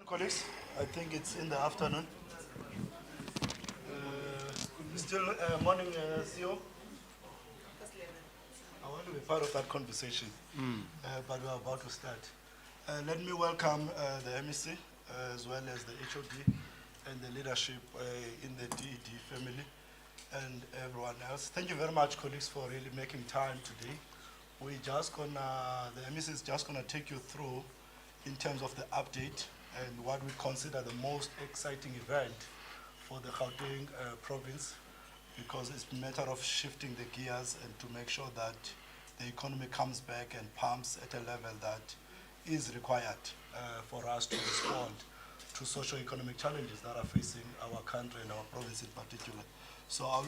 Colleagues, I think it's in the afternoon. Still morning, CEO. I want to be part of that conversation, but we're about to start. Let me welcome the MEC as well as the HOD and the leadership in the DED family and everyone else. Thank you very much, colleagues, for really making time today. The MEC is just gonna take you through in terms of the update and what we consider the most exciting event for the Gauteng province, because it's a matter of shifting the gears and to make sure that the economy comes back and pumps at a level that is required for us to respond to socio-economic challenges that are facing our country and our province in particular. So I'll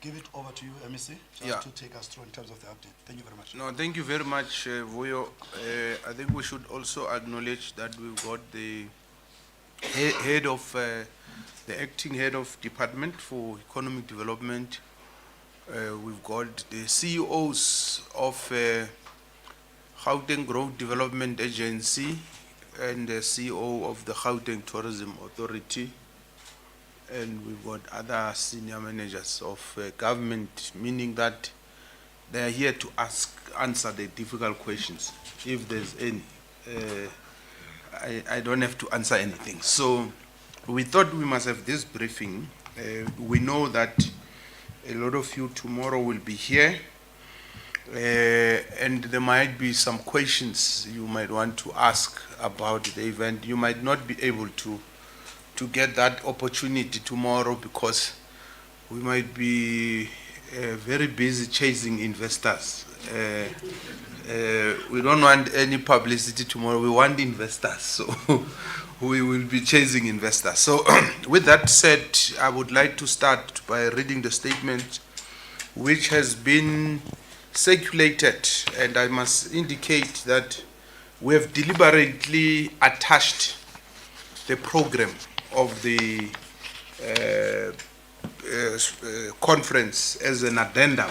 give it over to you, MEC, just to take us through in terms of the update. Thank you very much. No, thank you very much, Vuyo. I think we should also acknowledge that we've got the the acting head of department for economic development. We've got the CEOs of Gauteng Growth Development Agency and the CEO of the Gauteng Tourism Authority. And we've got other senior managers of government, meaning that they are here to answer the difficult questions, if there's any. I don't have to answer anything. So we thought we must have this briefing. We know that a lot of you tomorrow will be here, and there might be some questions you might want to ask about the event. You might not be able to get that opportunity tomorrow because we might be very busy chasing investors. We don't want any publicity tomorrow. We want investors, so we will be chasing investors. So with that said, I would like to start by reading the statement which has been circulated, and I must indicate that we have deliberately attached the program of the conference as an addendum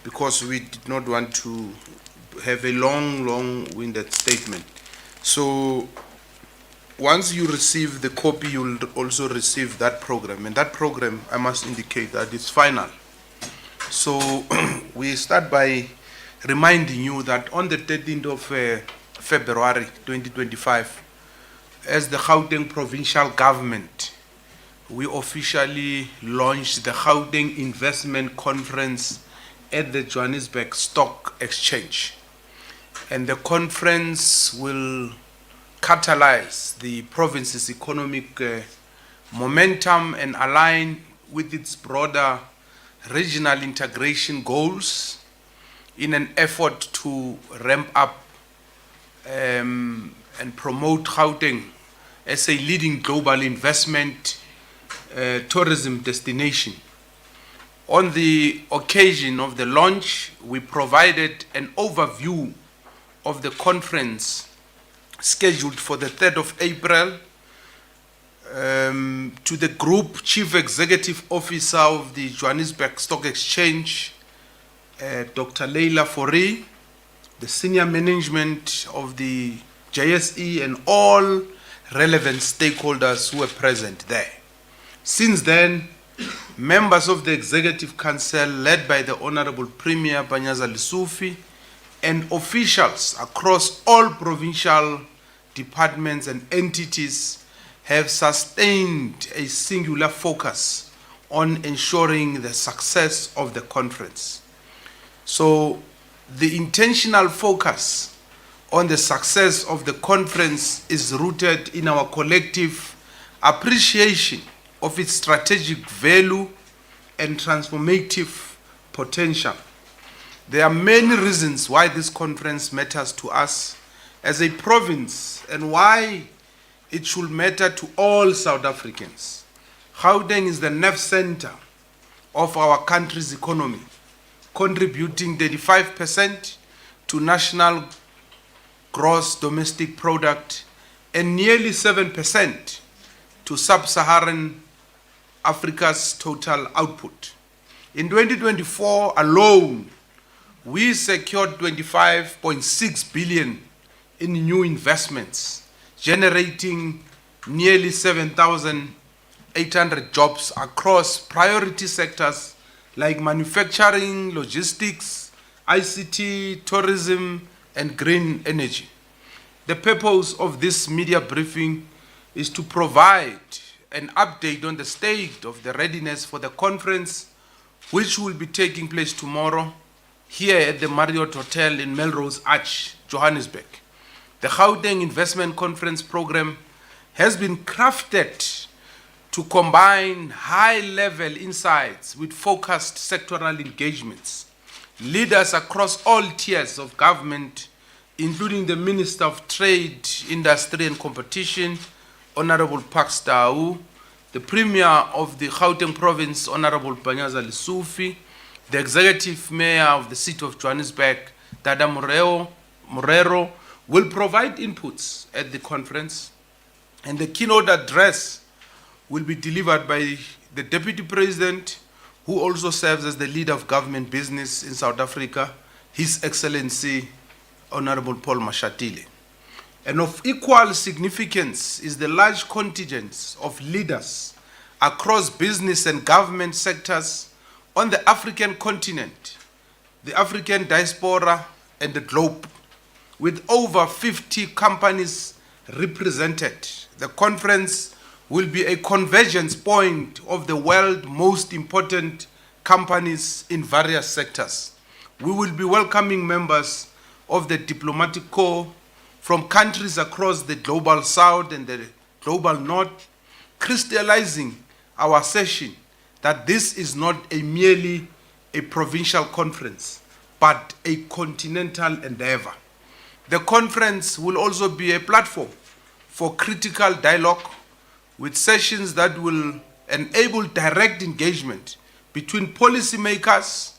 because we did not want to have a long-winded statement. So once you receive the copy, you'll also receive that program. And that program, I must indicate that it's final. So we start by reminding you that on the 13th of February 2025, as the Gauteng provincial government, we officially launched the Gauteng Investment Conference at the Johannesburg Stock Exchange. And the conference will catalyze the province's economic momentum and align with its broader regional integration goals in an effort to ramp up and promote Gauteng as a leading global investment tourism destination. On the occasion of the launch, we provided an overview of the conference scheduled for the 3rd of April to the Group Chief Executive Officer of the Johannesburg Stock Exchange, Dr. Leila Fourie, the senior management of the JSE, and all relevant stakeholders who were present there. Since then, members of the Executive Council, led by the Honorable Premier Panyaza Lesufi, and officials across all provincial departments and entities have sustained a singular focus on ensuring the success of the conference. So the intentional focus on the success of the conference is rooted in our collective appreciation of its strategic value and transformative potential. There are many reasons why this conference matters to us as a province and why it should matter to all South Africans. Gauteng is the nerve center of our country's economy, contributing 35% to national gross domestic product and nearly 7% to sub-Saharan Africa's total output. In 2024 alone, we secured 25.6 billion in new investments, generating nearly 7,800 jobs across priority sectors like manufacturing, logistics, ICT, tourism, and green energy. The purpose of this media briefing is to provide an update on the state of the readiness for the conference, which will be taking place tomorrow here at the Marriott Hotel in Melrose Arch, Johannesburg. The Gauteng Investment Conference Program has been crafted to combine high-level insights with focused sectoral engagements. Leaders across all tiers of government, including the Minister of Trade, Industry and Competition, Honorable Pax Tau, the Premier of the Gauteng Province, Honorable Panyaza Lesufi, the Executive Mayor of the City of Johannesburg, Dada Morero, will provide inputs at the conference, and the keynote address will be delivered by the Deputy President, who also serves as the leader of government business in South Africa, His Excellency Honorable Paul Mashatile. And of equal significance is the large contingent of leaders across business and government sectors on the African continent, the African diaspora, and the globe. With over 50 companies represented, the conference will be a convergence point of the world's most important companies in various sectors. We will be welcoming members of the diplomatic corps from countries across the global south and the global north, crystallizing our session that this is not merely a provincial conference, but a continental endeavor. The conference will also be a platform for critical dialogue with sessions that will enable direct engagement between policymakers,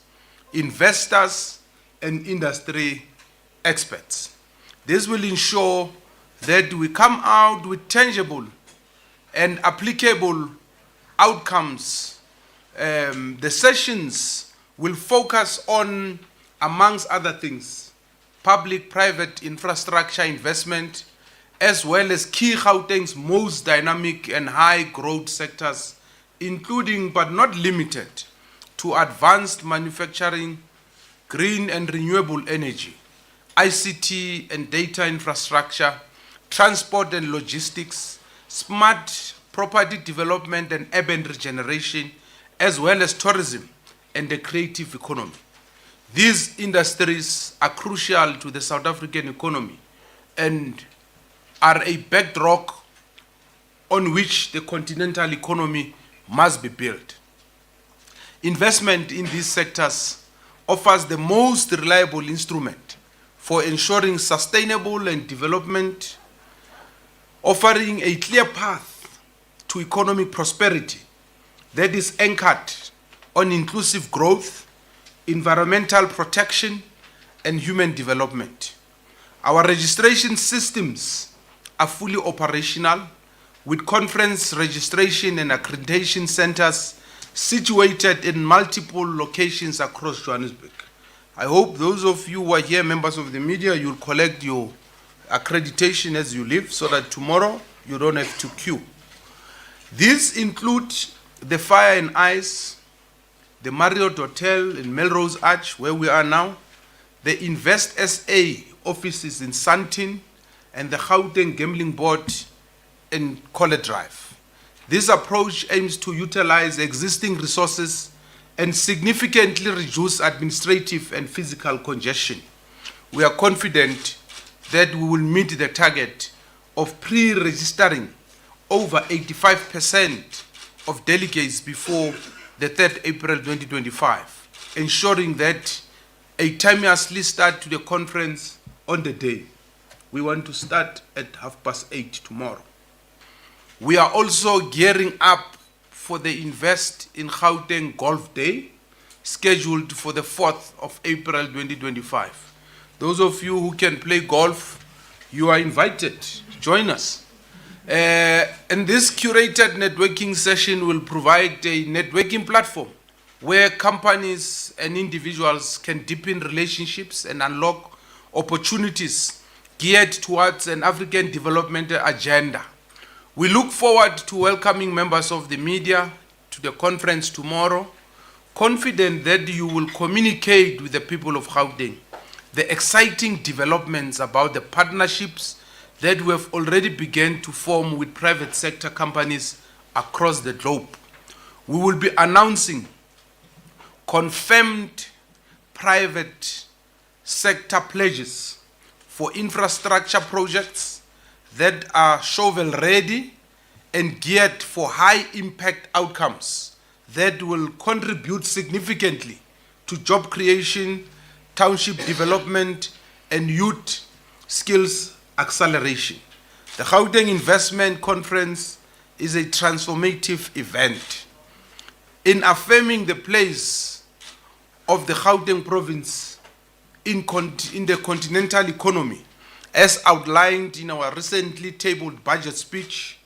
investors, and industry experts. This will ensure that we come out with tangible and applicable outcomes. The sessions will focus on, amongst other things, public-private infrastructure investment, as well as key Gauteng's most dynamic and high-growth sectors, including but not limited to advanced manufacturing, green and renewable energy, ICT and data infrastructure, transport and logistics, smart property development and urban regeneration, as well as tourism and the creative economy. These industries are crucial to the South African economy and are a bedrock on which the continental economy must be built. Investment in these sectors offers the most reliable instrument for ensuring sustainable and development, offering a clear path to economic prosperity that is anchored on inclusive growth, environmental protection, and human development. Our registration systems are fully operational, with conference registration and accreditation centers situated in multiple locations across Johannesburg. I hope those of you who are here, members of the media, you'll collect your accreditation as you leave so that tomorrow you don't have to queue. These include the Fire and Ice, the Marriott Hotel in Melrose Arch, where we are now, the Invest SA offices in Sandton, and the Gauteng Gambling Board in Collet Drive. This approach aims to utilize existing resources and significantly reduce administrative and physical congestion. We are confident that we will meet the target of pre-registering over 85% of delegates before the 3rd April 2025, ensuring that a timeously start to the conference on the day. We want to start at 8:30 tomorrow. We are also gearing up for the Invest in Gauteng Golf Day, scheduled for the 4th of April 2025. Those of you who can play golf, you are invited. Join us. And this curated networking session will provide a networking platform where companies and individuals can deepen relationships and unlock opportunities geared towards an African development agenda. We look forward to welcoming members of the media to the conference tomorrow, confident that you will communicate with the people of Gauteng the exciting developments about the partnerships that we have already begun to form with private sector companies across the globe. We will be announcing confirmed private sector pledges for infrastructure projects that are shovel-ready and geared for high-impact outcomes that will contribute significantly to job creation, township development, and youth skills acceleration. The Gauteng Investment Conference is a transformative event in affirming the place of the Gauteng province in the continental economy. As outlined in our recently tabled budget speech,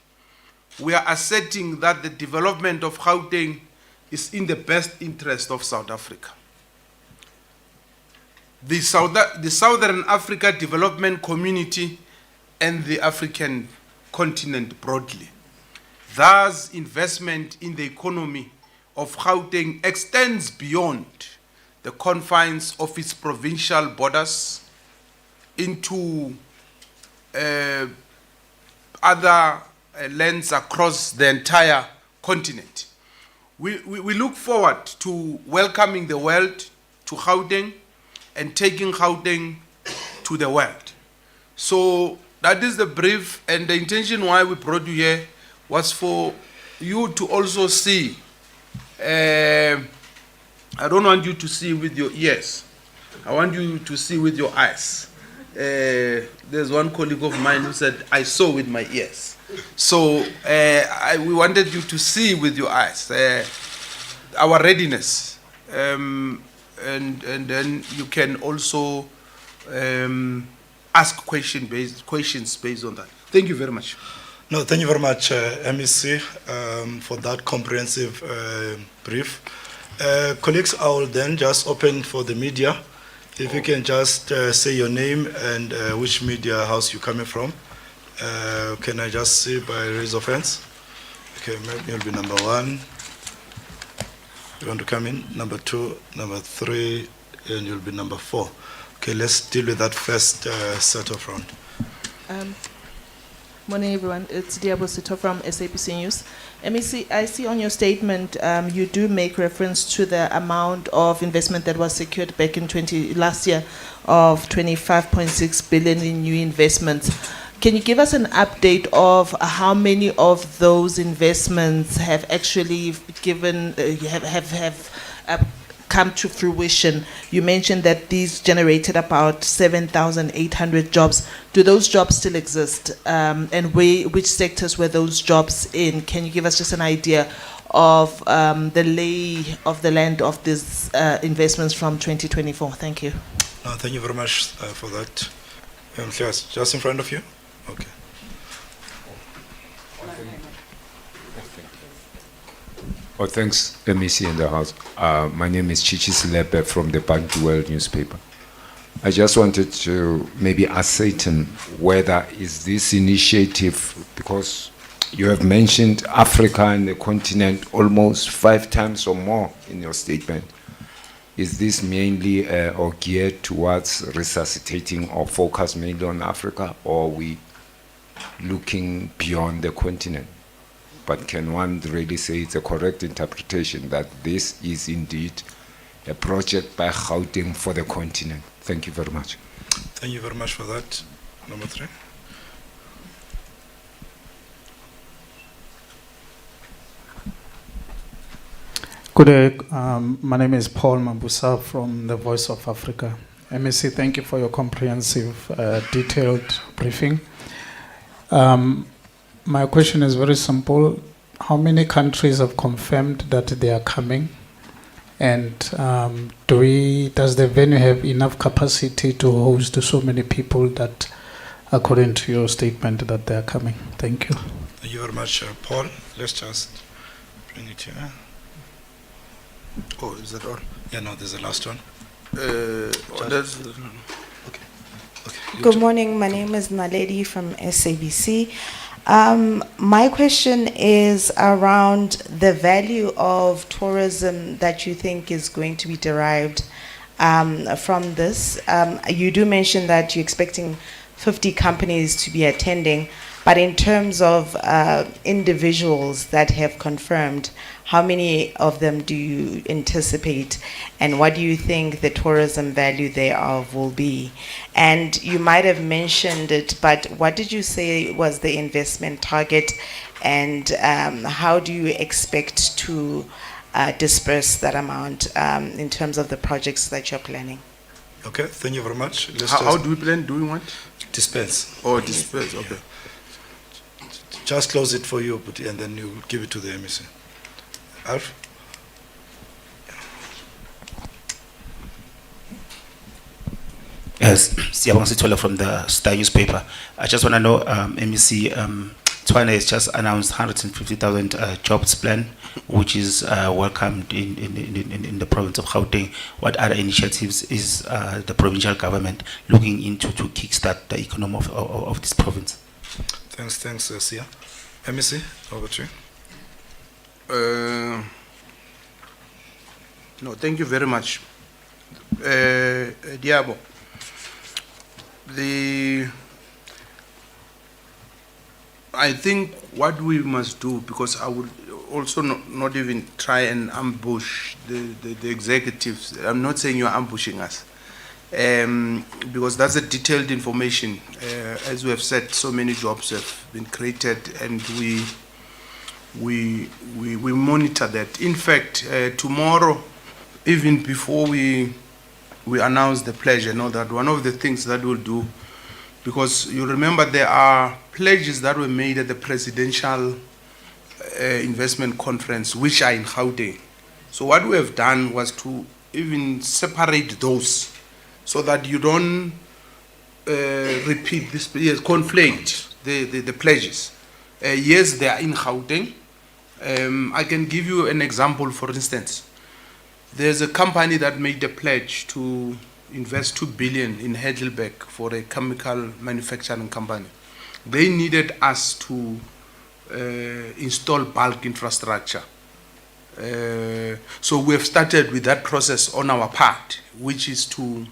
we are asserting that the development of Gauteng is in the best interest of South Africa. The Southern Africa Development Community and the African continent broadly. Thus, investment in the economy of Gauteng extends beyond the confines of its provincial borders into other lands across the entire continent. We look forward to welcoming the world to Gauteng and taking Gauteng to the world. So that is the brief, and the intention why we brought you here was for you to also see. I don't want you to see with your ears. I want you to see with your eyes. There's one colleague of mine who said, I saw with my ears. So we wanted you to see with your eyes our readiness. And then you can also ask questions based on that. Thank you very much. No, thank you very much, MEC, for that comprehensive brief. Colleagues, I will then just open for the media. If you can just say your name and which media house you're coming from. Can I just see by raise of hands? Okay, maybe you'll be number 1. You want to come in? Number 2, number 3, and you'll be number 4. Okay, let's deal with that first set of round. Morning, everyone. It's Diabo Sito from SABC News. MEC, I see on your statement you do make reference to the amount of investment that was secured back in last year of 25.6 billion in new investments. Can you give us an update of how many of those investments have actually given come to fruition? You mentioned that these generated about 7,800 jobs. Do those jobs still exist? And which sectors were those jobs in? Can you give us just an idea of the lay of the land of these investments from 2024? Thank you. No, thank you very much for that. Just in front of you. Okay. Oh, thanks, MEC in the House. My name is Chichi Silepe from the Bantu World newspaper. I just wanted to maybe ascertain whether is this initiative, because you have mentioned Africa and the continent almost 5 times or more in your statement. Is this mainly or geared towards resuscitating or focus mainly on Africa, or are we looking beyond the continent? But can one really say it's a correct interpretation that this is indeed a project by Gauteng for the continent? Thank you very much. Thank you very much for that. Number 3. Good day. My name is Paul Mabusa from the Voice of Africa. MEC, thank you for your comprehensive, detailed briefing. My question is very simple. How many countries have confirmed that they are coming? And does the venue have enough capacity to host so many people that, according to your statement, that they are coming? Thank you. Thank you very much, Paul. Let's just bring it here. Oh, is that all? Yeah, no, there's the last one. Okay. Good morning. My name is Naledi from SABC. My question is around the value of tourism that you think is going to be derived from this. You do mention that you're expecting 50 companies to be attending, but in terms of individuals that have confirmed, how many of them do you anticipate, and what do you think the tourism value thereof will be? And you might have mentioned it, but what did you say was the investment target, and how do you expect to disperse that amount in terms of the projects that you're planning? Okay, thank you very much. How do we plan? Do we want? Dispense. Oh, disperse, okay. Just close it for you, but, and then you give it to the MEC. Alf? Yes, Siyabonga Sithole from the Star newspaper. I just want to know, MEC, Tshwane has just announced 150,000 jobs plan, which is welcomed in the province of Gauteng. What other initiatives is the provincial government looking into to kickstart the economy of this province? Thanks, Sia. MEC, over to you. No, thank you very much. Diabo, I think what we must do, because I would also not even try and ambush the executives. I'm not saying you're ambushing us, because that's a detailed information. As we have said, so many jobs have been created, and we monitor that. In fact, tomorrow, even before we announce the pledge, you know that one of the things that we'll do, because you remember there are pledges that were made at the presidential investment conference, which are in Gauteng. So what we have done was to even separate those, so that you don't repeat this, yes, conflate the pledges. Yes, they are in Gauteng. I can give you an example. For instance, there's a company that made a pledge to invest 2 billion in Heidelberg for a chemical manufacturing company. They needed us to install bulk infrastructure. So we have started with that process on our part, which is to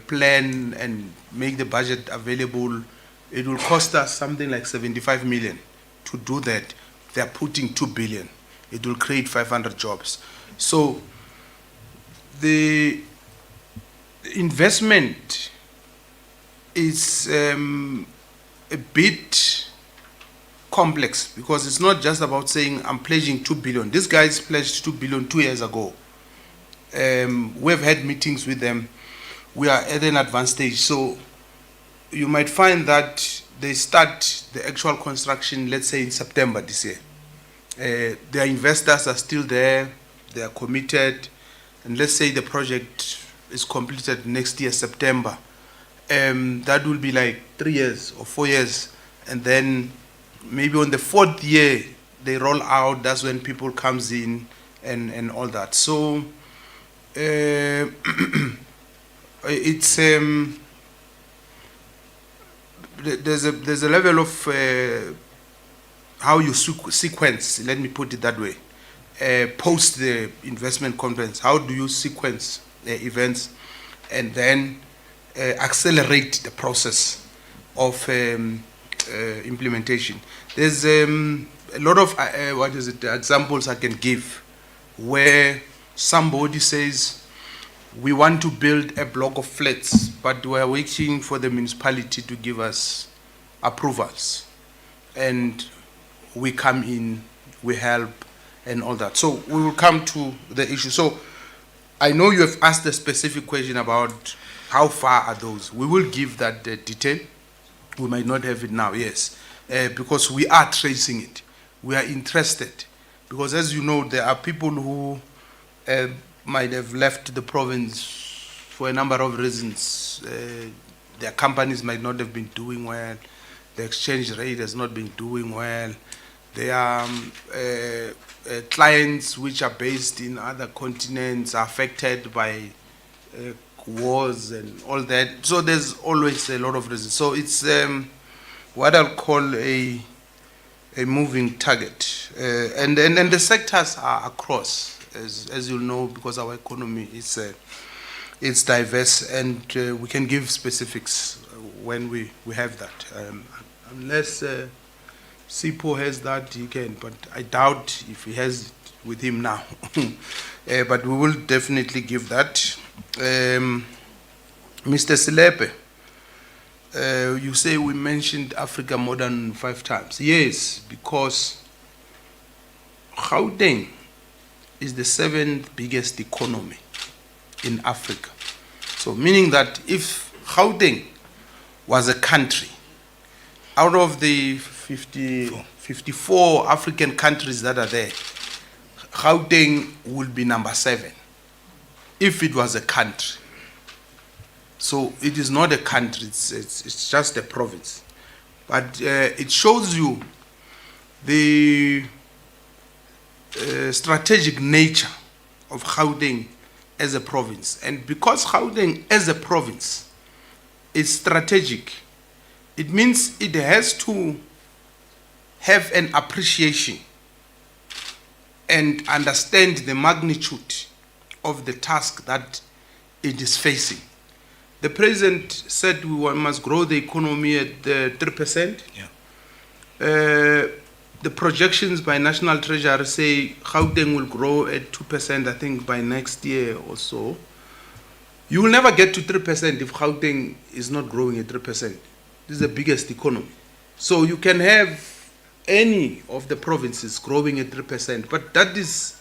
plan and make the budget available. It will cost us something like 75 million to do that. They're putting 2 billion. It will create 500 jobs. So the investment is a bit complex, because it's not just about saying I'm pledging 2 billion. These guys pledged 2 billion 2 years ago. We have had meetings with them. We are at an advanced stage. So you might find that they start the actual construction, let's say in September this year. Their investors are still there, they are committed, and let's say the project is completed next year, September. That will be like 3 years or 4 years, and then maybe on the 4th year they roll out. That's when people comes in and all that. So it's there's a level of how you sequence, let me put it that way, post the investment conference. How do you sequence events and then accelerate the process of implementation? There's a lot of examples I can give, where somebody says, we want to build a block of flats, but we are waiting for the municipality to give us approvals. And we come in, we help, and all that. So we will come to the issue. So I know you have asked a specific question about how far are those. We will give that detail. We might not have it now, yes, because we are tracing it. We are interested, because as you know, there are people who might have left the province for a number of reasons. Their companies might not have been doing well. The exchange rate has not been doing well. There are clients which are based in other continents are affected by wars and all that. So there's always a lot of reasons. So it's what I'll call a moving target. And the sectors are across, as you'll know, because our economy is it's diverse, and we can give specifics when we have that. Unless Sipo has that, he can, but I doubt if he has it with him now. But we will definitely give that. Mr. Silepe, you say we mentioned Africa more than 5 times. Yes, because Gauteng is the 7th biggest economy in Africa. So meaning that if Gauteng was a country, out of the 54 African countries that are there, Gauteng would be number 7 if it was a country. So it is not a country, it's just a province. But it shows you the strategic nature of Gauteng as a province. And because Gauteng as a province is strategic, it means it has to have an appreciation and understand the magnitude of the task that it is facing. The president said we must grow the economy at 3%. Yeah. The projections by National Treasury say Gauteng will grow at 2%, I think, by next year or so. You will never get to 3% if Gauteng is not growing at 3%. This is the biggest economy. So you can have any of the provinces growing at 3%, but that is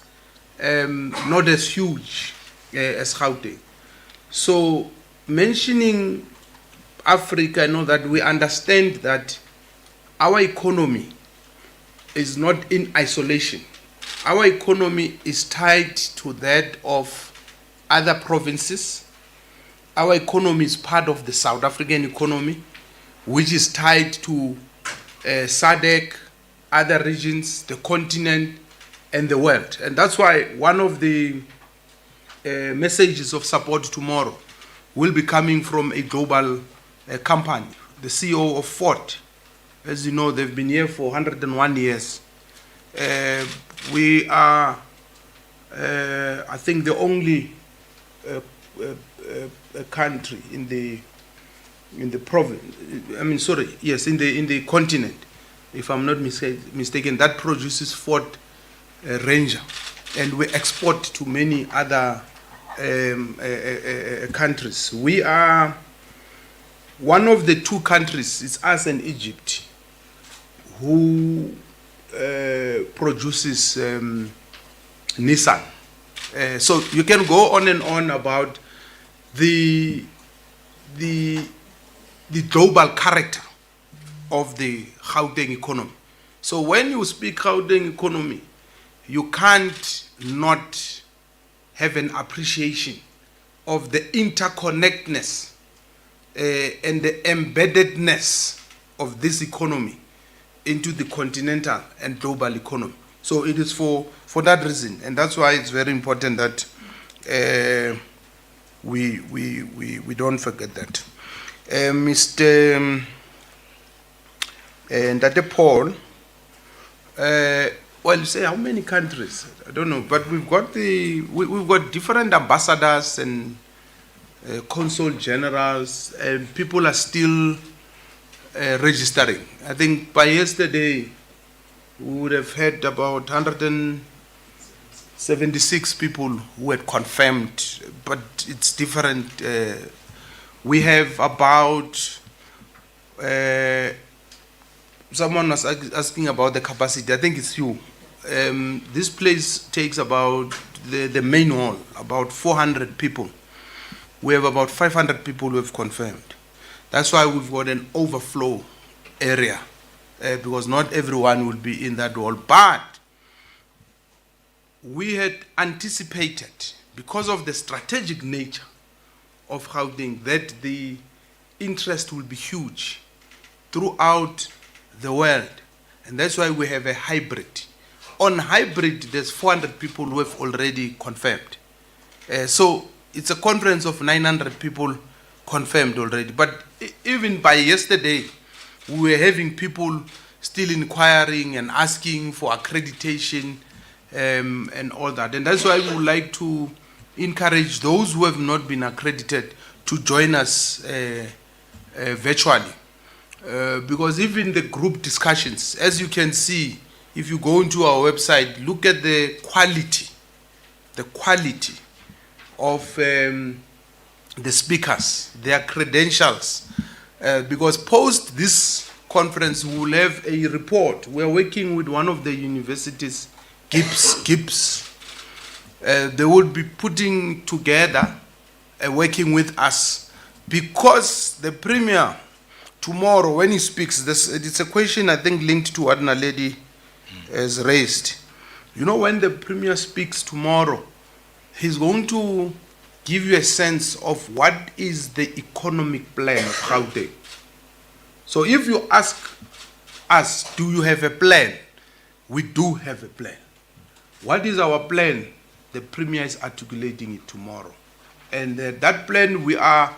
not as huge as Gauteng. So mentioning Africa, I know that we understand that our economy is not in isolation. Our economy is tied to that of other provinces. Our economy is part of the South African economy, which is tied to SADC, other regions, the continent, and the world. And that's why one of the messages of support tomorrow will be coming from a global company, the CEO of Ford. As you know, they've been here for 101 years. We are, I think, the only country in the province. I mean, sorry, yes, in the continent, if I'm not mistaken, that produces Ford Ranger, and we export to many other countries. We are one of the 2 countries, it's us and Egypt, who produces Nissan. So you can go on and on about the global character of the Gauteng economy. So when you speak Gauteng economy, you can't not have an appreciation of the interconnectedness and the embeddedness of this economy into the continental and global economy. So it is for that reason, and that's why it's very important that we don't forget that. Mr. Ndate Paul, well, you say how many countries? I don't know, but we've got we've got different ambassadors and consul generals, and people are still registering. I think by yesterday we would have had about 176 people who had confirmed, but it's different. We have about someone was asking about the capacity. I think it's you. This place takes about the main hall, about 400 people. We have about 500 people who have confirmed. That's why we've got an overflow area, because not everyone will be in that hall. But we had anticipated, because of the strategic nature of Gauteng, that the interest will be huge throughout the world. And that's why we have a hybrid. On hybrid, there's 400 people who have already confirmed. So it's a conference of 900 people confirmed already. But even by yesterday, we were having people still inquiring and asking for accreditation and all that. And that's why we would like to encourage those who have not been accredited to join us virtually. Because even the group discussions, as you can see, if you go into our website, look at the quality of the speakers, their credentials. Because post this conference, we will have a report. We are working with one of the universities, GIPS. They will be putting together, working with us, because the Premier, tomorrow, when he speaks, it's a question I think linked to what Naledi has raised. You know, when the Premier speaks tomorrow, he's going to give you a sense of what is the economic plan of Gauteng. So if you ask us, do you have a plan? We do have a plan. What is our plan? The Premier is articulating it tomorrow. And that plan we are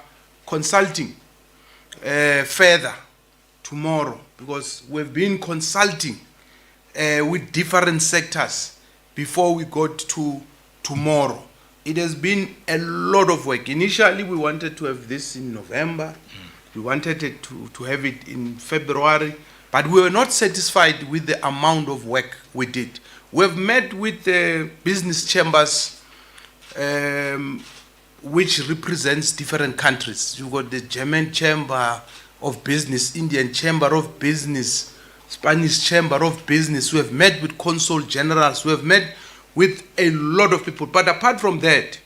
consulting further tomorrow, because we've been consulting with different sectors before we got to tomorrow. It has been a lot of work. Initially, we wanted to have this in November. We wanted it to have it in February, but we were not satisfied with the amount of work we did. We have met with the business chambers, which represents different countries. You've got the German Chamber of Business, Indian Chamber of Business, Spanish Chamber of Business. We have met with consul generals. We have met with a lot of people. But apart from that,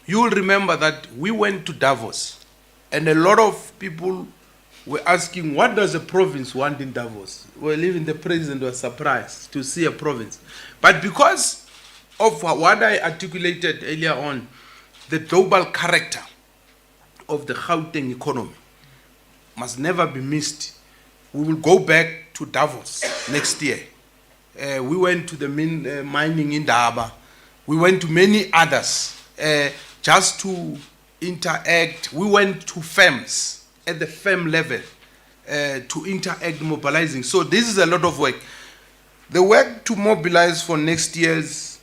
you will remember that we went to Davos, and a lot of people were asking, what does a province want in Davos? Well, even the president was surprised to see a province. But because of what I articulated earlier on, the global character of the Gauteng economy must never be missed. We will go back to Davos next year. We went to the mining in Daba. We went to many others just to interact. We went to firms at the firm level to interact, mobilizing. So this is a lot of work. The work to mobilize for next year's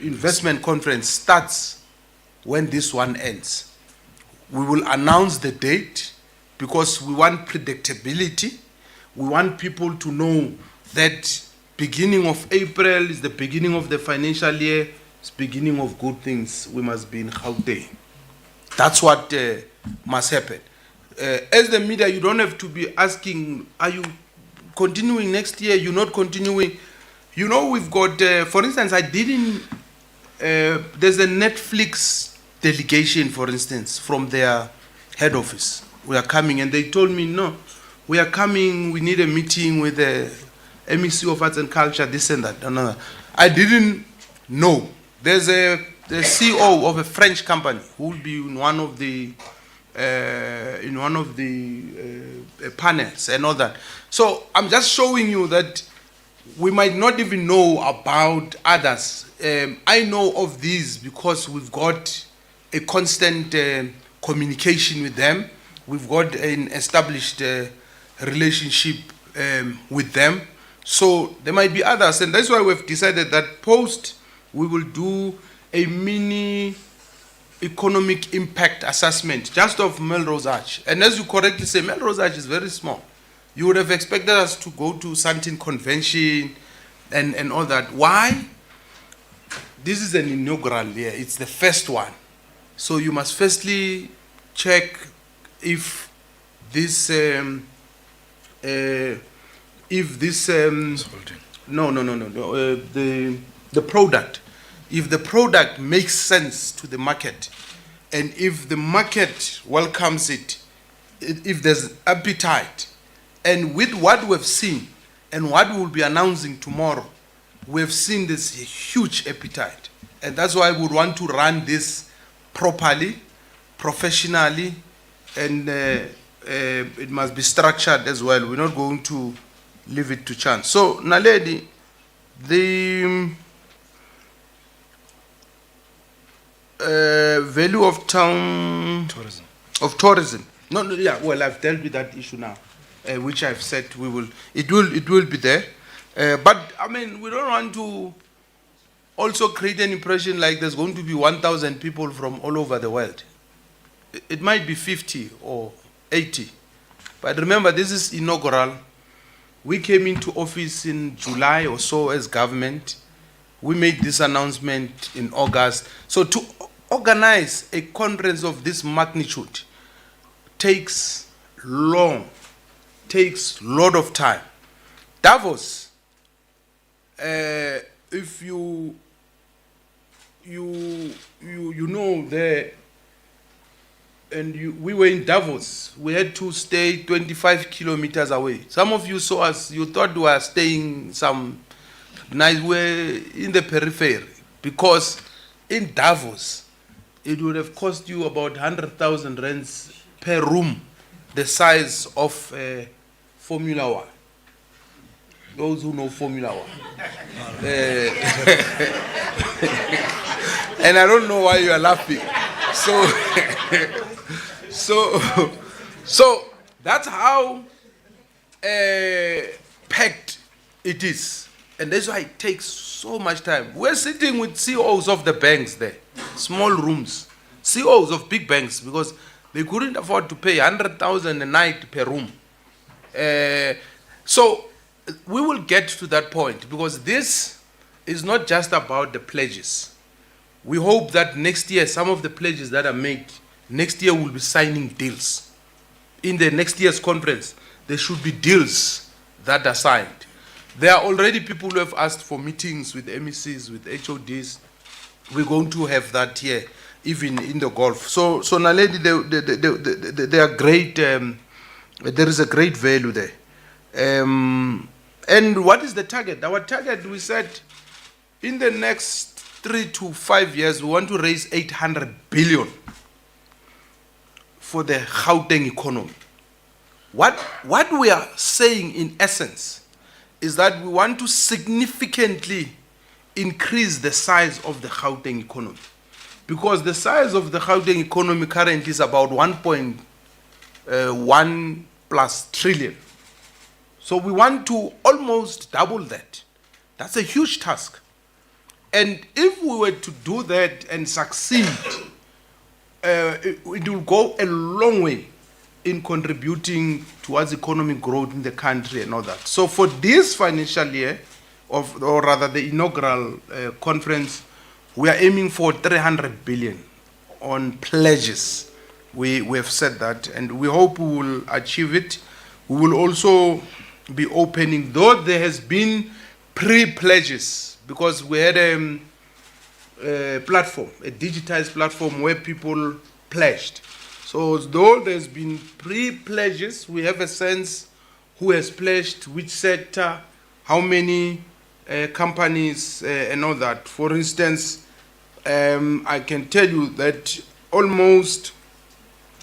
investment conference starts when this one ends. We will announce the date because we want predictability. We want people to know that beginning of April is the beginning of the financial year. It's beginning of good things. We must be in Gauteng. That's what must happen. As the media, you don't have to be asking, are you continuing next year? You're not continuing. You know, we've got, for instance, there's a Netflix delegation, for instance, from their head office. We are coming, and they told me, no, we are coming, we need a meeting with the MEC of Arts and Culture, this and that, another. I didn't know. There's the CEO of a French company who will be in one of the panels and all that. So I'm just showing you that we might not even know about others. I know of these because we've got a constant communication with them. We've got an established relationship with them. So there might be others, and that's why we've decided that post we will do a mini economic impact assessment just of Melrose Arch. And as you correctly say, Melrose Arch is very small. You would have expected us to go to Santin Convention and all that. Why? This is an inaugural year. It's the first one. So you must firstly check if this the product, if the product makes sense to the market, and if the market welcomes it, if there's appetite. And with what we've seen and what we'll be announcing tomorrow, we've seen this huge appetite. And that's why we would want to run this properly, professionally, and it must be structured as well. We're not going to leave it to chance. So, Naledi, the value of tourism. No, no, yeah. Well, I've dealt with that issue now, which I've said we will. It will be there, but I mean, we don't want to also create an impression like there's going to be 1,000 people from all over the world. It might be 50 or 80, but remember, this is inaugural. We came into office in July or so as government. We made this announcement in August. So to organize a conference of this magnitude takes a lot of time. Davos, if you know there, and we were in Davos, we had to stay 25 kilometers away. Some of you saw us, you thought we were staying some nice way in the periphery, because in Davos, it would have cost you about 100,000 rands per room, the size of Formula One. Those who know Formula One. And I don't know why you are laughing. So that's how packed it is. And that's why it takes so much time. We're sitting with CEOs of the banks there, small rooms, CEOs of big banks, because they couldn't afford to pay 100,000 a night per room. So we will get to that point, because this is not just about the pledges. We hope that next year, some of the pledges that are made, next year we'll be signing deals. In the next year's conference, there should be deals that are signed. There are already people who have asked for meetings with MECs, with HODs. We're going to have that here, even in the Gulf. So Naledi, they are great. There is a great value there. And what is the target? Our target, we said, in the next 3 to 5 years, we want to raise 800 billion for the Gauteng economy. What we are saying in essence is that we want to significantly increase the size of the Gauteng economy. Because the size of the Gauteng economy currently is about 1.1 plus trillion. So we want to almost double that. That's a huge task. And if we were to do that and succeed, it will go a long way in contributing towards economic growth in the country and all that. So for this financial year, or rather the inaugural conference, we are aiming for 300 billion on pledges. We have said that, and we hope we will achieve it. We will also be opening, though there has been pre-pledges, because we had a platform, a digitized platform where people pledged. So though there's been pre-pledges, we have a sense who has pledged, which sector, how many companies, and all that. For instance, I can tell you that almost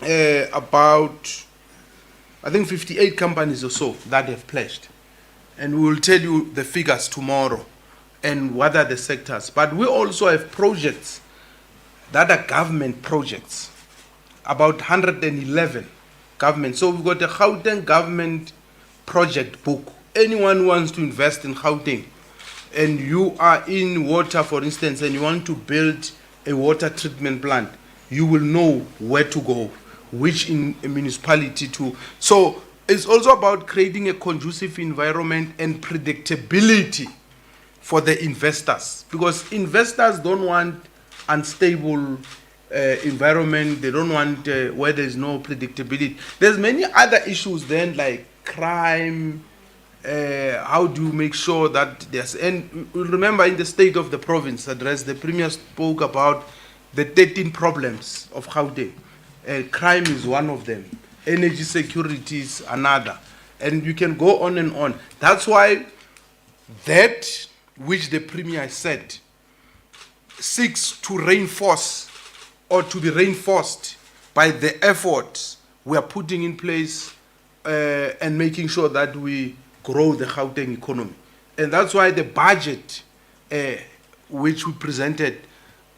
about, I think 58 companies or so that have pledged. And we will tell you the figures tomorrow and what are the sectors. But we also have projects that are government projects, about 111 government. So we've got a Gauteng government project book. Anyone who wants to invest in Gauteng, and you are in water, for instance, and you want to build a water treatment plant, you will know where to go, which in a municipality to. So it's also about creating a conducive environment and predictability for the investors, because investors don't want unstable environment. They don't want where there's no predictability. There's many other issues then, like crime. How do you make sure that there's, and remember in the State of the Province address, the Premier spoke about the 13 problems of Gauteng. Crime is one of them. Energy security is another. And you can go on and on. That's why that which the Premier said seeks to reinforce or to be reinforced by the efforts we are putting in place and making sure that we grow the Gauteng economy. And that's why the budget which we presented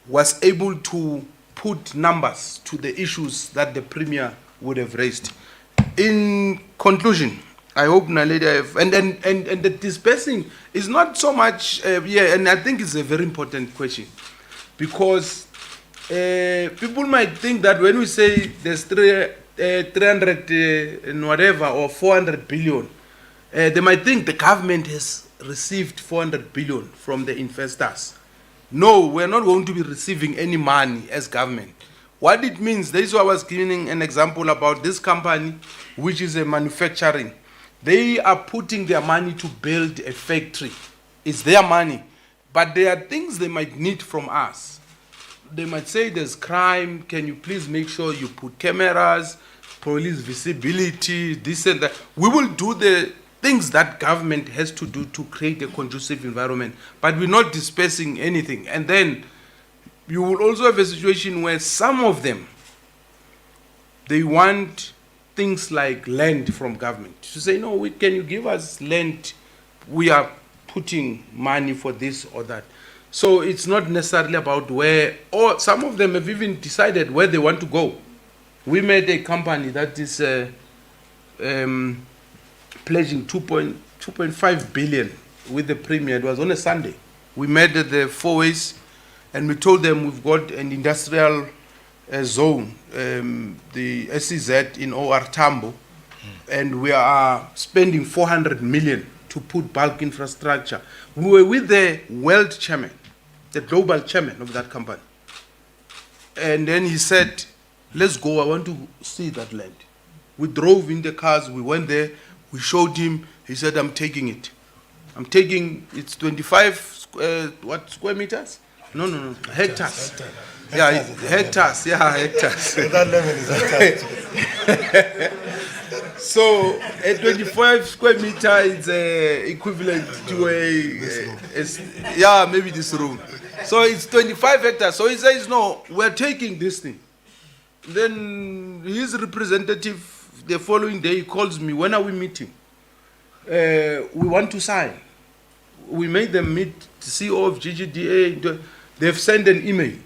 was able to put numbers to the issues that the Premier would have raised. In conclusion, I hope Naledi have, and the dispersing is not so much, and I think it's a very important question, because people might think that when we say there's 300 and whatever or 400 billion, they might think the government has received 400 billion from the investors. No, we're not going to be receiving any money as government. What it means, this is why I was giving an example about this company, which is a manufacturing. They are putting their money to build a factory. It's their money. But there are things they might need from us. They might say there's crime, can you please make sure you put cameras, police visibility, this and that. We will do the things that government has to do to create a conducive environment, but we're not dispersing anything. And then you will also have a situation where some of them, they want things like land from government. To say, no, can you give us land? We are putting money for this or that. So it's not necessarily about where, or some of them have even decided where they want to go. We made a company that is pledging 2.5 billion with the Premier. It was on a Sunday. We met at the Four Ways, and we told them we've got an industrial zone, the SEZ in OR Tambo, and we are spending 400 million to put bulk infrastructure. We were with the world chairman, the global chairman of that company. And then he said, let's go, I want to see that land. We drove in the cars, we went there, we showed him, he said, I'm taking it. I'm taking, it's 25 square meters? No, hectares. Yeah, hectares, hectares. That level is hectares. So a 25 square meter is equivalent to maybe this room. So it's 25 hectares. So he says, no, we're taking this thing. Then his representative, the following day, he calls me, when are we meeting? We want to sign. We made them meet the CEO of GGDA. They've sent an email.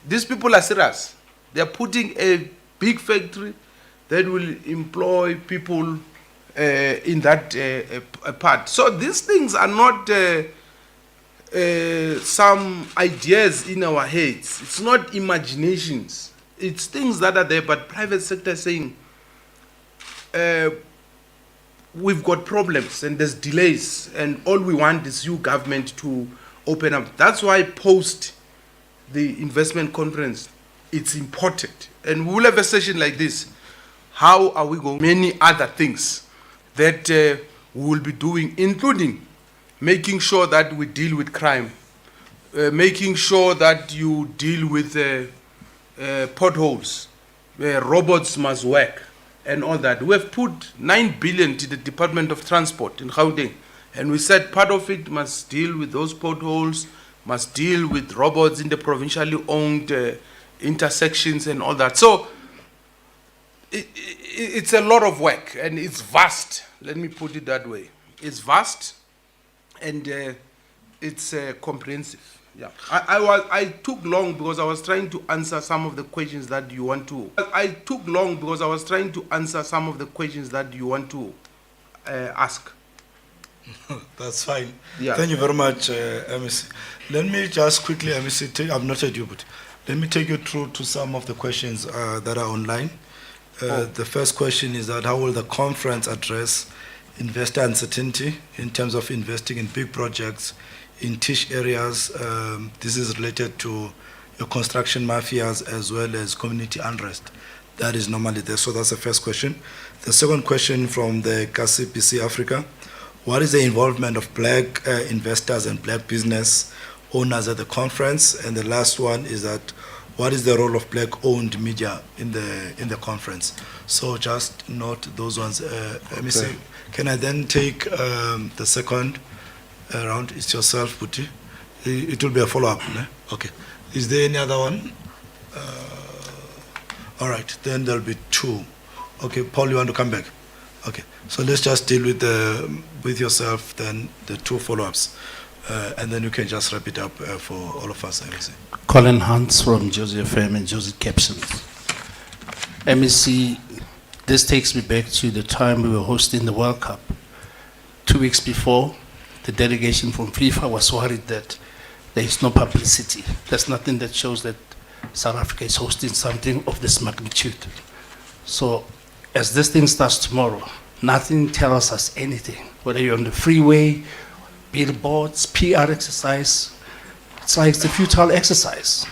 These people are serious. They're putting a big factory that will employ people in that part. So these things are not some ideas in our heads. It's not imaginations. It's things that are there, but private sector is saying, we've got problems and there's delays, and all we want is you government to open up. That's why post the investment conference, it's important. And we'll have a session like this. How are we going? Many other things that we will be doing, including making sure that we deal with crime, making sure that you deal with potholes, robots must work, and all that. We have put 9 billion to the Department of Transport in Gauteng, and we said part of it must deal with those potholes, must deal with robots in the provincially owned intersections and all that. So it's a lot of work, and it's vast. Let me put it that way. It's vast, and it's comprehensive. Yeah, I took long because I was trying to answer some of the questions that you want to. I took long because I was trying to answer some of the questions that you want to ask. That's fine. Yeah. Thank you very much, MEC. Let me just quickly, MEC, I've not heard you, but let me take you through to some of the questions that are online. The first question is that how will the conference address investor uncertainty in terms of investing in big projects in niche areas? This is related to your construction mafias as well as community unrest. That is normally there. So that's the first question. The second question from the KCPC Africa: what is the involvement of black investors and black business owners at the conference? And the last one is that what is the role of black-owned media in the conference? So just note those ones. Let me see. Can I then take the second round? It's yourself, Puti. It will be a follow-up. Ne? Okay. Is there any other one? All right. Then there'll be two. Okay. Paul, you want to come back? Okay. So let's just deal with yourself, then the two follow-ups. And then you can just wrap it up for all of us, MEC. Colin Hans from Joseph FM and Joseph Captions. MEC, This takes me back to the time we were hosting the World Cup. 2 weeks before, the delegation from FIFA was worried that there is no publicity. There's nothing that shows that South Africa is hosting something of this magnitude. So as this thing starts tomorrow, nothing tells us anything. Whether you're on the freeway, billboards, PR exercise, it's like it's a futile exercise.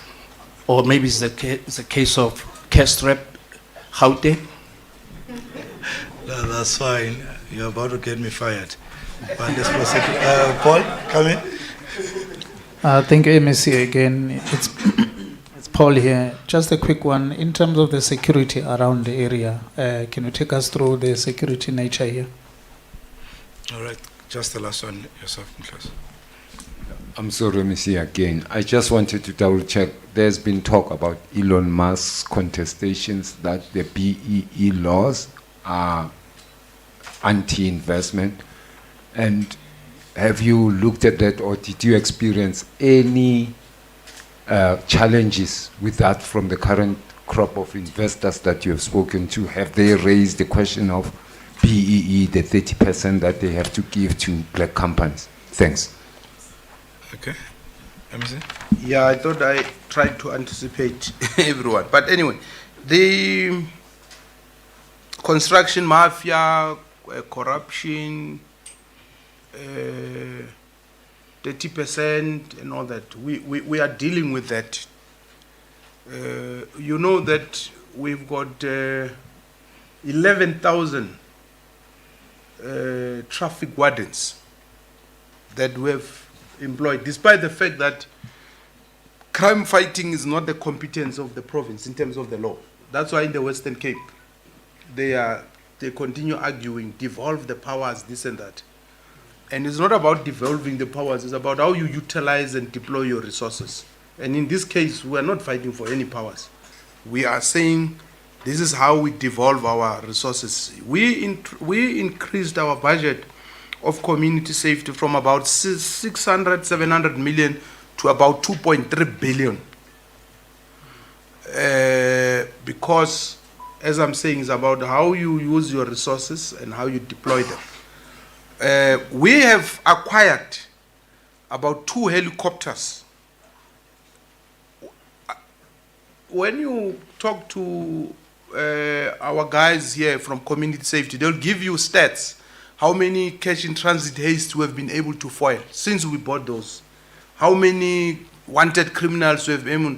Or maybe it's a case of cash trap, Gauteng. No, that's fine. You're about to get me fired. But let's proceed. Paul, come in. Thank you, MEC. Again, it's Paul here. Just a quick one. In terms of the security around the area, can you take us through the security nature here? All right. Just the last one, yourself, please. I'm sorry, MEC, again. I just wanted to double check. There's been talk about Elon Musk's contestations that the BEE laws are anti-investment. And have you looked at that, or did you experience any challenges with that from the current crop of investors that you have spoken to? Have they raised the question of BEE, the 30% that they have to give to black companies? Thanks. Okay. MC? Yeah, I thought I tried to anticipate everyone. But anyway, the construction mafia, corruption, 30% and all that, we are dealing with that. You know that we've got 11,000 traffic wardens that we have employed, despite the fact that crime fighting is not the competence of the province in terms of the law. That's why in the Western Cape, they continue arguing, devolve the powers, this and that. And it's not about devolving the powers, it's about how you utilize and deploy your resources. And in this case, we are not fighting for any powers. We are saying this is how we devolve our resources. We increased our budget of community safety from about 600, 700 million to about 2.3 billion. Because, as I'm saying, it's about how you use your resources and how you deploy them. We have acquired about 2 helicopters. When you talk to our guys here from community safety, they'll give you stats. How many cash in transit heists we have been able to foil since we bought those? How many wanted criminals we have been able.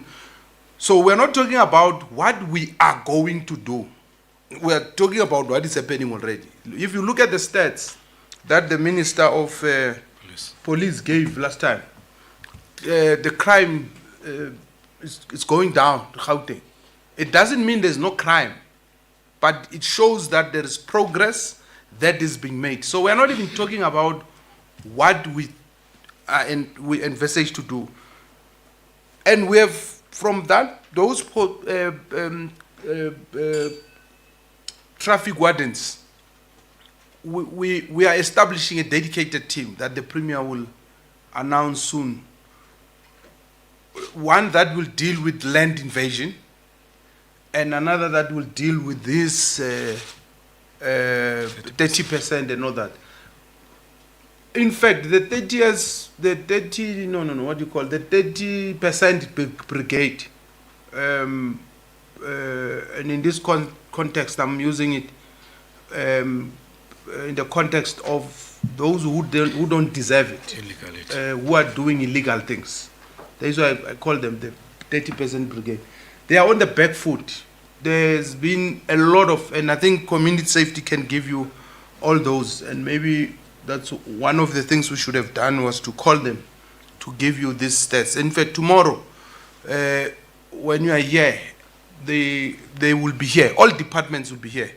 So we're not talking about what we are going to do. We're talking about what is happening already. If you look at the stats that the Minister of Police gave last time, the crime is going down, Gauteng. It doesn't mean there's no crime, but it shows that there is progress that is being made. So we're not even talking about what we envisage to do. And we have, from that, those traffic wardens, we are establishing a dedicated team that the Premier will announce soon. One that will deal with land invasion, and another that will deal with this 30% and all that. In fact, the 30% brigade, and in this context, I'm using it in the context of those who don't deserve it, who are doing illegal things. That's why I call them the 30% brigade. They are on the back foot. There's been a lot of, and I think community safety can give you all those, and maybe that's one of the things we should have done, was to call them to give you these stats. In fact, tomorrow, when you are here, they will be here. All departments will be here.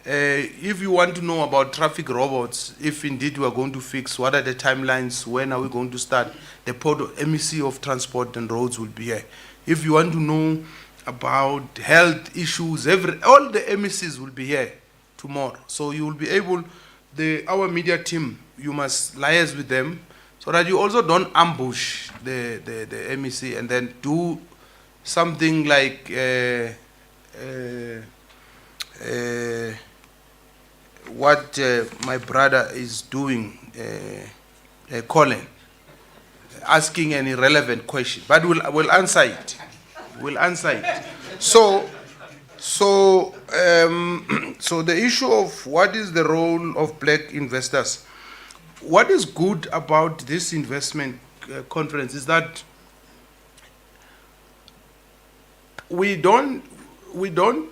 If you want to know about traffic robots, if indeed we are going to fix, what are the timelines, when are we going to start, the MEC of Transport and Roads will be here. If you want to know about health issues, all the MECs will be here tomorrow. So you will be able, our media team, you must liaise with them so that you also don't ambush the MEC and then do something like what my brother is doing, Colin, asking an irrelevant question, but we'll answer it. We'll answer it. So the issue of what is the role of black investors, what is good about this investment conference is that we don't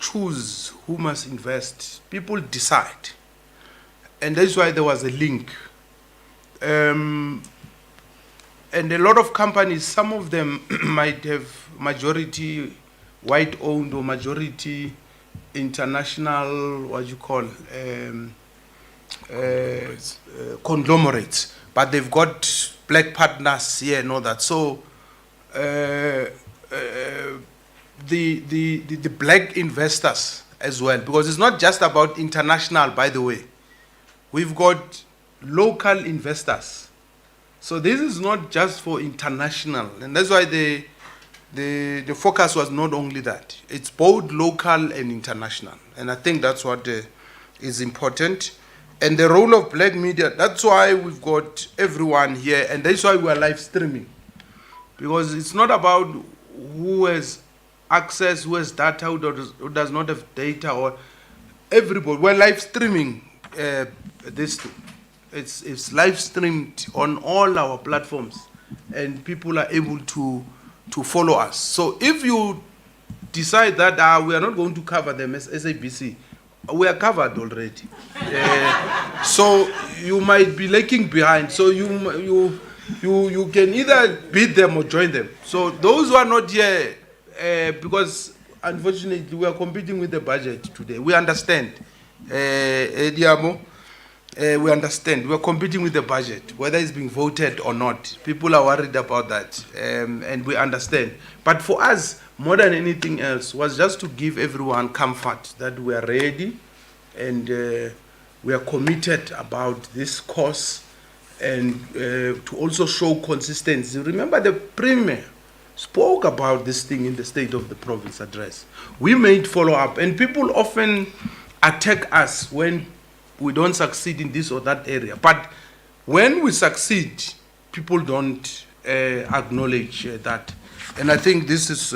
choose who must invest. People decide. And that's why there was a link. And a lot of companies, some of them might have majority white owned or majority international, what you call, conglomerates, but they've got black partners here and all that. So the black investors as well, because it's not just about international, by the way. We've got local investors. So this is not just for international, and that's why the focus was not only that. It's both local and international, and I think that's what is important. And the role of black media, that's why we've got everyone here, and that's why we are live streaming. Because it's not about who has access, who has data, who does not have data, or everybody. We're live streaming this thing. It's live streamed on all our platforms, and people are able to follow us. So if you decide that we are not going to cover them as SABC, we are covered already. So you might be lagging behind. So you can either beat them or join them. So those who are not here, because unfortunately we are competing with the budget today. We understand, Diamo. We understand. We are competing with the budget, whether it's being voted or not. People are worried about that, and we understand. But for us, more than anything else, was just to give everyone comfort that we are ready and we are committed about this cause, and to also show consistency. Remember, the Premier spoke about this thing in the State of the Province address. We made follow-up, and people often attack us when we don't succeed in this or that area. But when we succeed, people don't acknowledge that. And I think this is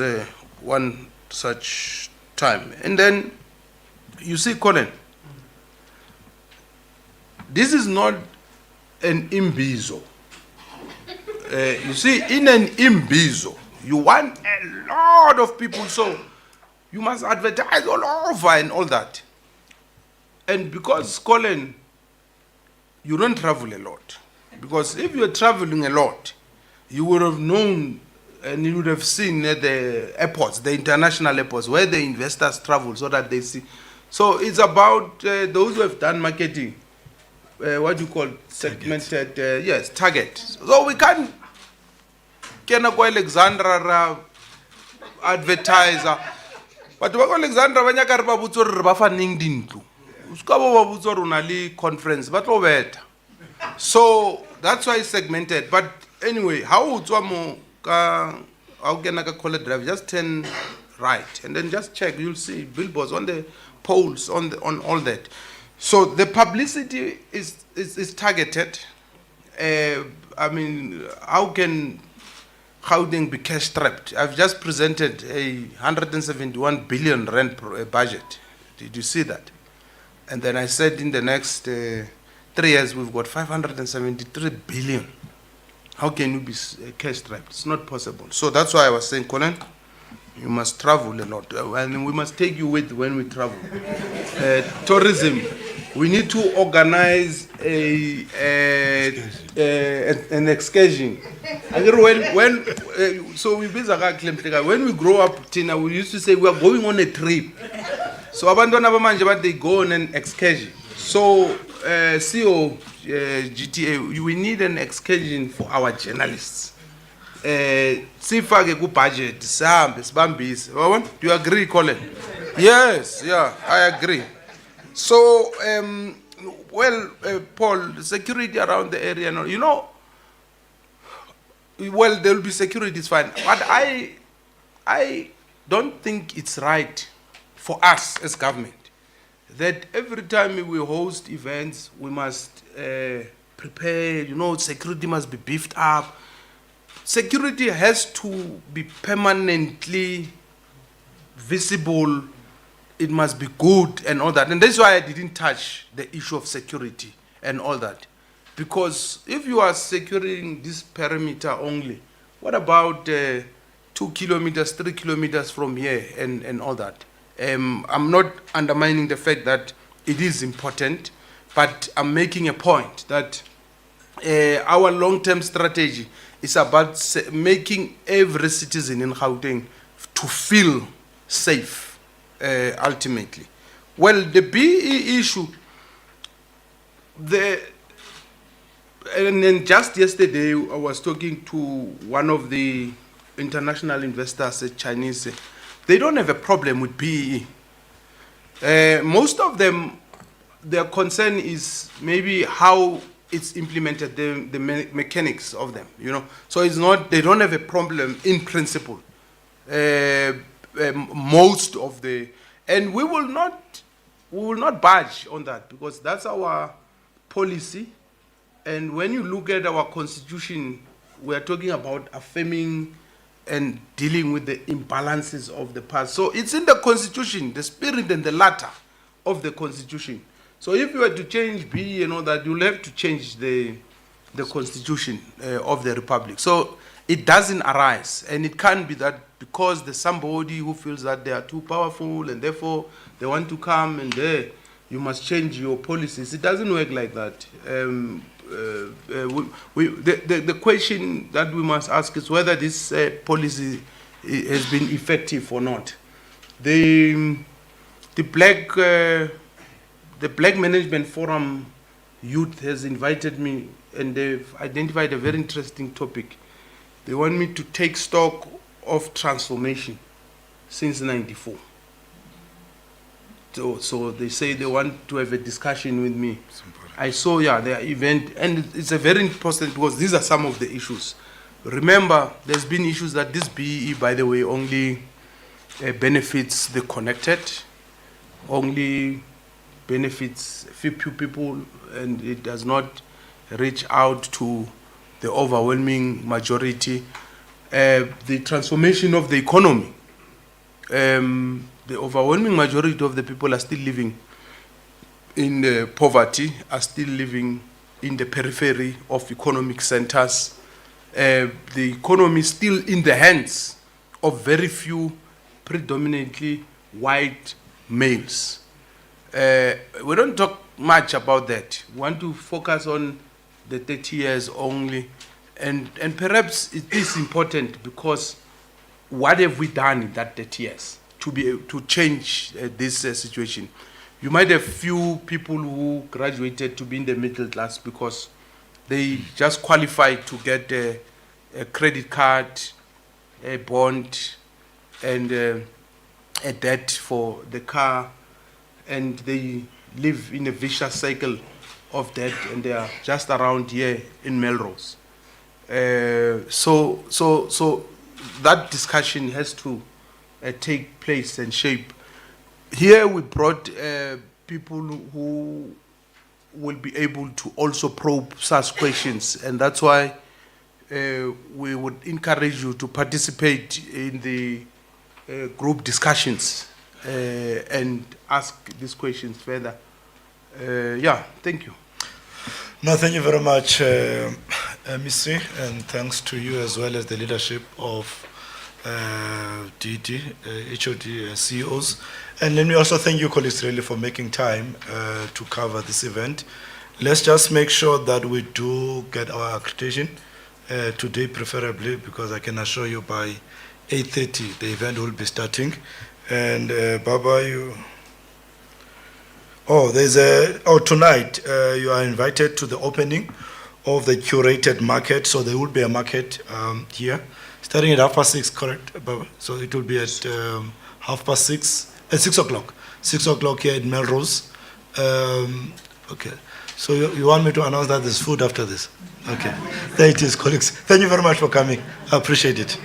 one such time. And then, you see, Colin, this is not an imbizo. You see, in an imbizo, you want a lot of people, so you must advertise all over and all that. And because, Colin, you don't travel a lot. Because if you're traveling a lot, you would have known and you would have seen at the airports, the international airports, where the investors travel so that they see. So it's about those who have done marketing, what you call segmented, yes, target. So we can't get a Alexandra advertiser. But Alexandra, when you can't conference, but over. So that's why it's segmented. But anyway, how can I call it drive? Just turn right and then just check. You'll see billboards on the poles, on all that. So the publicity is targeted. I mean, how can Gauteng be cash strapped? I've just presented a 171 billion rand budget. Did you see that? And then I said in the next 3 years, we've got 573 billion. How can you be cash strapped? It's not possible. So that's why I was saying, Colin, you must travel a lot. And we must take you with when we travel. Tourism, we need to organize an excursion. So we when we grow up, Tina, we used to say we are going on a trip. So they go on an excursion. So CEO GTA, we need an excursion for our journalists. Sifake ku budget, do you agree, Colin? Yes, yeah, I agree. So, Paul, security around the area, you know, well, there will be security, it's fine. But I don't think it's right for us as government that every time we host events, we must prepare, security must be beefed up. Security has to be permanently visible, it must be good and all that. And that's why I didn't touch the issue of security and all that. Because if you are securing this perimeter only, what about 2 kilometers, 3 kilometers from here and all that? I'm not undermining the fact that it is important, but I'm making a point that our long-term strategy is about making every citizen in Gauteng to feel safe, ultimately. Well, the BE issue, and then just yesterday I was talking to one of the international investors, Chinese. They don't have a problem with BE. Most of them, their concern is maybe how it's implemented, the mechanics of them, So it's not, they don't have a problem in principle. Most of the, and we will not budge on that because that's our policy. And when you look at our constitution, we are talking about affirming and dealing with the imbalances of the past. So it's in the constitution, the spirit and the letter of the constitution. So if you were to change B and all that, you'll have to change the constitution of the republic. So it doesn't arise, and it can't be that because there's somebody who feels that they are too powerful and therefore they want to come and there you must change your policies. It doesn't work like that. The question that we must ask is whether this policy has been effective or not. The Black Management Forum youth has invited me, and they've identified a very interesting topic. They want me to take stock of transformation since '94. So they say they want to have a discussion with me. I saw, their event, and it's a very important because these are some of the issues. Remember, there's been issues that this BEE, by the way, only benefits the connected, only benefits few people, and it does not reach out to the overwhelming majority. The transformation of the economy, the overwhelming majority of the people are still living in poverty, are still living in the periphery of economic centers. The economy is still in the hands of very few, predominantly white males. We don't talk much about that. We want to focus on the 30 years only. And perhaps it is important because what have we done in that 30 years to be able to change this situation? You might have few people who graduated to be in the middle class because they just qualified to get a credit card, a bond, and a debt for the car, and they live in a vicious cycle of debt, and they are just around here in Melrose. So that discussion has to take place and shape. Here we brought people who will be able to also probe such questions, and that's why we would encourage you to participate in the group discussions and ask these questions further. Thank you. No, thank you very much, MEC, and thanks to you as well as the leadership of DD, HOD CEOs. And let me also thank you, colleagues, really for making time to cover this event. Let's just make sure that we do get our accreditation today, preferably, because I can assure you by 8:30 the event will be starting. And Baba, tonight you are invited to the opening of the curated market. So there will be a market here, starting at 6:30, correct, Baba? So it will be at 6:30, at 6 o'clock. 6 o'clock here at Melrose. Okay. So you want me to announce that there's food after this? Okay. There it is, colleagues. Thank you very much for coming. I appreciate it.